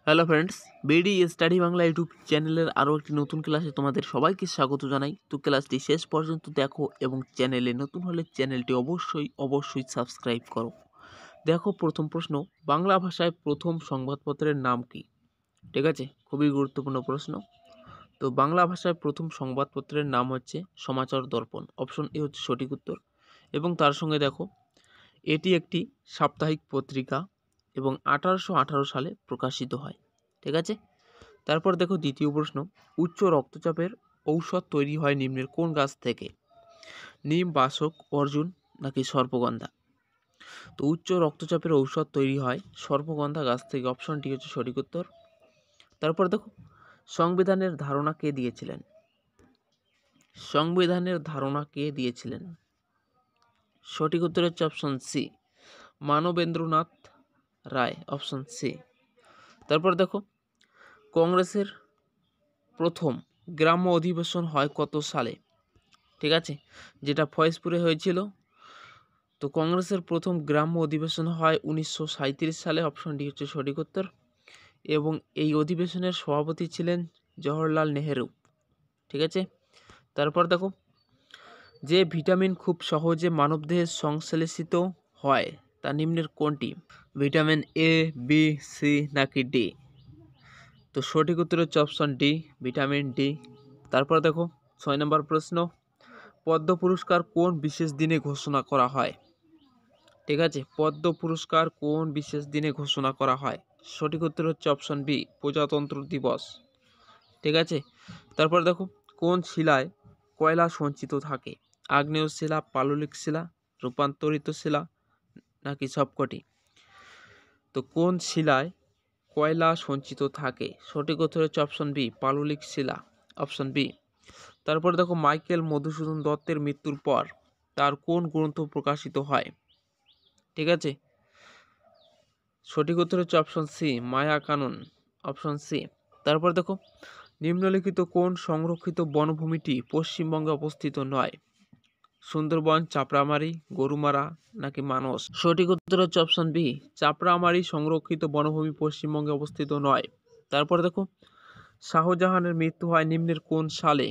Hello friends, BD study Bangla YouTube চ্যানেলের আরও একটি নতুন ক্লাসে তোমাদের সবাইকে স্বাগত জানাই। তো ক্লাসটি শেষ পর্যন্ত দেখো এবং চ্যানেলে নতুন হলে চ্যানেলটি অবশ্যই সাবস্ক্রাইব করো। দেখো, প্রথম প্রশ্ন, বাংলা ভাষায় প্রথম সংবাদপত্রের নাম কি? ঠিক আছে, খুবই গুরুত্বপূর্ণ প্রশ্ন। তো বাংলা ভাষায় প্রথম সংবাদপত্রের নাম হচ্ছে সমাচার দর্পণ। অপশন এ হচ্ছে সঠিক উত্তর। এবং তার সঙ্গে দেখো, এটি একটি সাপ্তাহিক পত্রিকা এবং 1818 সালে প্রকাশিত হয়। ঠিক আছে, তারপর দেখো দ্বিতীয় প্রশ্ন, উচ্চ রক্তচাপের ঔষধ তৈরি হয় নিম্নের কোন গাছ থেকে? নিম, বাসক, অর্জুন নাকি সর্পগন্ধা? তো উচ্চ রক্তচাপের ঔষধ তৈরি হয় সর্পগন্ধা গাছ থেকে। অপশনটি হচ্ছে সঠিক উত্তর। তারপর দেখো, সংবিধানের ধারণা কে দিয়েছিলেন? সংবিধানের ধারণা কে দিয়েছিলেন? সঠিক উত্তর হচ্ছে option C, Manabendranath Roy. Option C. তারপর দেখো, কংগ্রেসের প্রথম গ্রাম্য অধিবেশন হয় কত সালে? ঠিক আছে, যেটা ফয়েজপুরে হয়েছিল। তো কংগ্রেসের প্রথম গ্রাম্য অধিবেশন হয় 1937 সালে। অপশনটি হচ্ছে সঠিক উত্তর। এবং এই অধিবেশনের সভাপতি ছিলেন জওহরলাল নেহেরু। ঠিক আছে, তারপর দেখো, যে ভিটামিন খুব সহজে মানবদেহে সংশ্লেষিত হয় তা নিম্নের কোনটি? ভিটামিন এ, বি, সি নাকি ডি? তো সঠিক উত্তর হচ্ছে অপশন ডি, ভিটামিন ডি। তারপর দেখো 6 নম্বর প্রশ্ন, পদ্ম পুরস্কার কোন বিশেষ দিনে ঘোষণা করা হয়? ঠিক আছে, পদ্ম পুরস্কার কোন বিশেষ দিনে ঘোষণা করা হয়? সঠিক উত্তর হচ্ছে অপশন বি, প্রজাতন্ত্র দিবস। ঠিক আছে, তারপর দেখো, কোন শিলায় কয়লা সঞ্চিত থাকে? আগ্নেয় শিলা, পাললিক শিলা, রূপান্তরিত শিলা নাকি সবকটি? তো কোন শিলায় কয়লা সঞ্চিত থাকে? সঠিক উত্তর হচ্ছে অপশন বি, পাললিক শিলা। Option B. তারপর দেখো, মাইকেল মধুসূদন দত্তের মৃত্যুর পর তার কোন গ্রন্থ প্রকাশিত হয়? ঠিক আছে, সঠিক উত্তর হচ্ছে option C, Maya Kanan. Option C. তারপর দেখো, নিম্নলিখিত কোন সংরক্ষিত বনভূমিটি পশ্চিমবঙ্গে অবস্থিত নয়? সুন্দরবন, চাপড়ামারি, গরুমারা নাকি মানস? সঠিক উত্তর হচ্ছে অপশন বি, চাপড়ামারি সংরক্ষিত বনভূমি পশ্চিমবঙ্গে অবস্থিত নয়। তারপর দেখো, শাহজাহানের মৃত্যু হয় নিম্নের কোন সালে?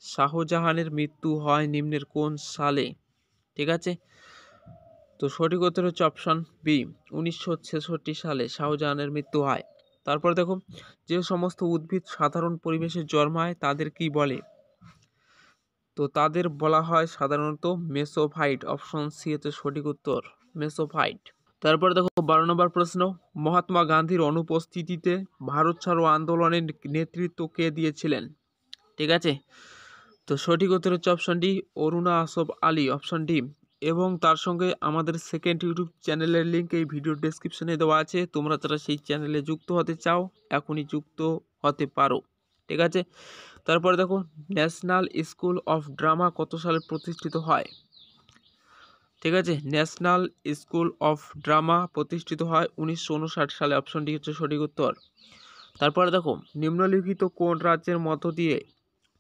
শাহজাহানের মৃত্যু হয় নিম্নের কোন সালে? ঠিক আছে, তো সঠিক উত্তর হচ্ছে অপশন বি, 1966 সালে শাহজাহানের মৃত্যু হয়। তারপর দেখো, যে সমস্ত উদ্ভিদ সাধারণ পরিবেশে জন্মায় তাদের কি বলে? তো তাদের বলা হয় সাধারণত মেসোফাইট। অপশন সি হচ্ছে সঠিক উত্তর, মেসোফাইট। তারপর দেখো 12 নম্বর প্রশ্ন, মহাত্মা গান্ধীর অনুপস্থিতিতে ভারত ছাড়ো আন্দোলনের নেতৃত্ব কে দিয়েছিলেন? ঠিক আছে, তো সঠিক উত্তর হচ্ছে option D, Aruna Asaf Ali. Option D. এবং তার সঙ্গে আমাদের সেকেন্ড ইউটিউব চ্যানেলের লিঙ্ক এই ভিডিও ডেসক্রিপশনে দেওয়া আছে। তোমরা যারা সেই চ্যানেলে যুক্ত হতে চাও এখনই যুক্ত হতে পারো। ঠিক আছে, তারপরে দেখো, ন্যাশনাল স্কুল অফ ড্রামা কত সালে প্রতিষ্ঠিত হয়? ঠিক আছে, ন্যাশনাল স্কুল অফ ড্রামা প্রতিষ্ঠিত হয় 1959 সালে। অপশন ডি হচ্ছে সঠিক উত্তর। তারপরে দেখো, নিম্নলিখিত কোন রাজ্যের মধ্য দিয়ে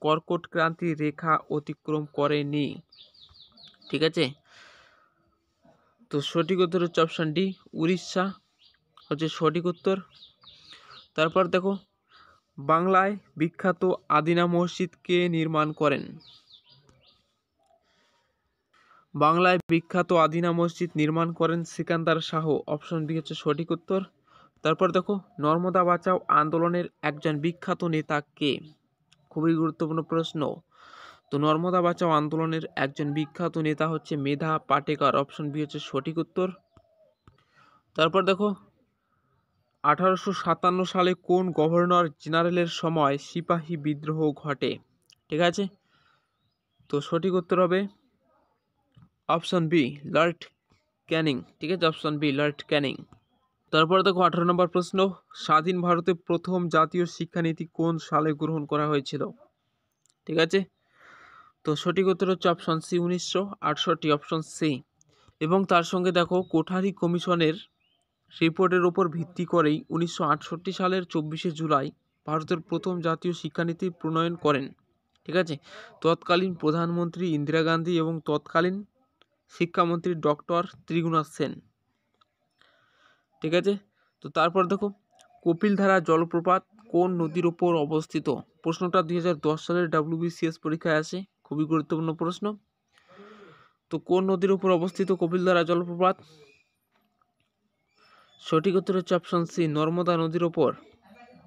কর্কট ক্রান্তি রেখা অতিক্রম করেনি? ঠিক আছে, তো সঠিক উত্তর হচ্ছে অপশন ডি, উড়িষ্যা হচ্ছে সঠিক উত্তর। তারপর দেখো, বাংলায় বিখ্যাত আদিনা মসজিদ কে নির্মাণ করেন? বাংলায় বিখ্যাত আদিনা মসজিদ নির্মাণ করেন সিকান্দার শাহ। অপশন বি হচ্ছে সঠিক উত্তর। তারপর দেখো, নর্মদা বাঁচাও আন্দোলনের একজন বিখ্যাত নেতা কে? খুবই গুরুত্বপূর্ণ প্রশ্ন। তো নর্মদা বাঁচাও আন্দোলনের একজন বিখ্যাত নেতা হচ্ছে মেধা পাটেকর। অপশন বি হচ্ছে সঠিক উত্তর। তারপর দেখো, 1857 সালে কোন গভর্নর জেনারেলের সময় সিপাহী বিদ্রোহ ঘটে? ঠিক আছে, তো সঠিক উত্তর হবে অপশন বি, লর্ড ক্যানিং। ঠিক আছে, অপশন বি, লর্ড ক্যানিং। তারপর দেখো 18 নম্বর প্রশ্ন, স্বাধীন ভারতে প্রথম জাতীয় শিক্ষানীতি কোন সালে গ্রহণ করা হয়েছিল? ঠিক আছে, তো সঠিক উত্তর হচ্ছে অপশন সি, 1968। Option C. এবং তার সঙ্গে দেখো, কোঠারি কমিশনের রিপোর্টের উপর ভিত্তি করেই 1968 সালের 24শে জুলাই ভারতের প্রথম জাতীয় শিক্ষানীতি প্রণয়ন করেন। ঠিক আছে, তৎকালীন প্রধানমন্ত্রী ইন্দিরা গান্ধী এবং তৎকালীন শিক্ষামন্ত্রী ডক্টর ত্রিগুণা সেন। ঠিক আছে, তো তারপর দেখো, কপিলধারা জলপ্রপাত কোন নদীর ওপর অবস্থিত? প্রশ্নটা 2010 সালের WBCS পরীক্ষায় আসে, খুবই গুরুত্বপূর্ণ প্রশ্ন। তো কোন নদীর উপর অবস্থিত কপিলধারা জলপ্রপাত? সঠিক উত্তর হচ্ছে অপশন সি, নর্মদা নদীর ওপর।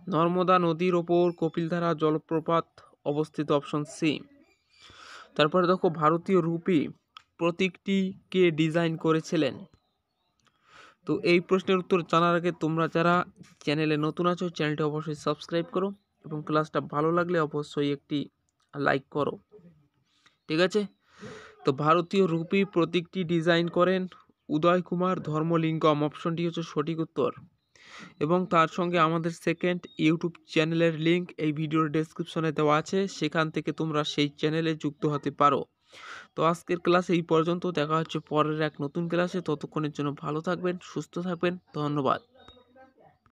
নর্মদা নদীর ওপর কপিলধারা জলপ্রপাত অবস্থিত, অপশন সি। তারপরে দেখো, ভারতীয় রুপি প্রতীকটি কে ডিজাইন করেছিলেন? তো এই প্রশ্নের উত্তর জানার আগে তোমরা যারা চ্যানেলে নতুন আছো চ্যানেলটি অবশ্যই সাবস্ক্রাইব করো এবং ক্লাসটা ভালো লাগলে অবশ্যই একটি লাইক করো, ঠিক আছে? তো ভারতীয় রুপি প্রতীকটি ডিজাইন করেন উদয় কুমার ধর্মলিঙ্গম, অপশনটি হচ্ছে সঠিক উত্তর। এবং তার সঙ্গে আমাদের সেকেন্ড ইউটিউব চ্যানেলের লিঙ্ক এই ভিডিওর ডেসক্রিপশনে দেওয়া আছে, সেখান থেকে তোমরা সেই চ্যানেলে যুক্ত হতে পারো। তো আজকের ক্লাস এই পর্যন্ত, দেখা হচ্ছে পরের এক নতুন ক্লাসে। ততক্ষণের জন্য ভালো থাকবেন, সুস্থ থাকবেন, ধন্যবাদ।